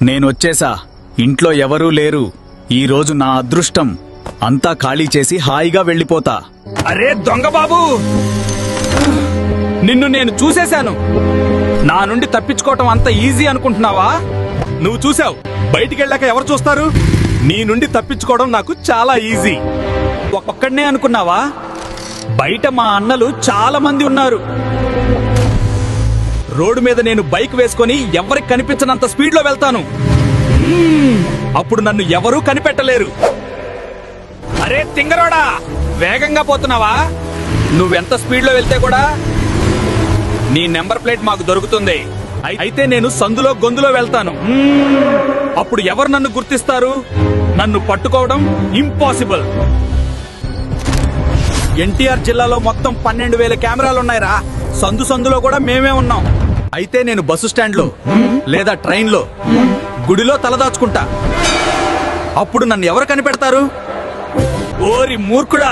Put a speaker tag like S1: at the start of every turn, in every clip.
S1: నేనొచ్చేసా. ఇంట్లో ఎవరూ లేరు. ఈరోజు నా అదృష్టం. అంతా ఖాళీ చేసి హాయిగా వెళ్ళిపోతా.
S2: అరే దొంగ బాబు, నిన్ను నేను చూసేశాను. నా నుండి తప్పించుకోవటం అంత ఈజీ అనుకుంటున్నావా? నువ్వు చూసావు, బయటికెళ్ళాక ఎవరు చూస్తారు? నీ నుండి తప్పించుకోవడం నాకు చాలా ఈజీ. ఒక్కడనే అనుకున్నావా? బయట మా అన్నలు చాలా మంది ఉన్నారు. రోడ్డు మీద నేను బైక్ వేసుకొని ఎవరికి కనిపించనంత స్పీడ్లో వెళ్తాను. అప్పుడు నన్ను ఎవరూ కనిపెట్టలేరు. అరే తింగరోడా, వేగంగా పోతున్నావా? నువ్వెంత స్పీడ్లో వెళ్తే కూడా నీ నెంబర్ ప్లేట్ మాకు దొరుకుతుంది. అయితే నేను సందులో గొంతులో వెళ్తాను. అప్పుడు ఎవరు నన్ను గుర్తిస్తారు? నన్ను పట్టుకోవడం ఇంపాసిబుల్. ఎన్టీఆర్ జిల్లాలో మొత్తం 12,000 కెమెరాలున్నాయిరా. సందు సందులో కూడా మేమే ఉన్నాం. అయితే నేను బస్సు స్టాండ్లో లేదా ట్రైన్లో, గుడిలో తలదాచుకుంటా. అప్పుడు నన్ను ఎవరు కనిపెడతారు? ఓరి మూర్ఖుడా,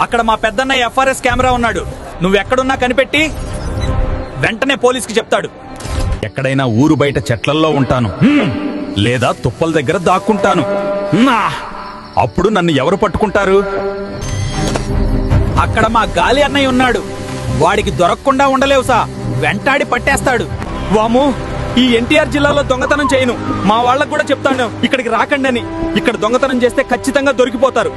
S2: అక్కడ మా పెద్దన్న FRS కెమెరా ఉన్నాడు. నువ్వెక్కడున్నా కనిపెట్టి వెంటనే పోలీస్కి చెప్తాడు. ఎక్కడైనా ఊరు బయట చెట్లల్లో ఉంటాను, లేదా తుప్పల దగ్గర దాక్కుంటాను. అప్పుడు నన్ను ఎవరు పట్టుకుంటారు? అక్కడ మా గాలి అన్నయ్య ఉన్నాడు. వాడికి దొరకకుండా ఉండలేవు సా, వెంటాడి పట్టేస్తాడు. వాము, ఈ ఎన్టీఆర్ జిల్లాలో దొంగతనం చేయను. మా వాళ్ళకు కూడా చెప్తాను ఇక్కడికి రాకండి అని. ఇక్కడ దొంగతనం చేస్తే ఖచ్చితంగా దొరికిపోతారు.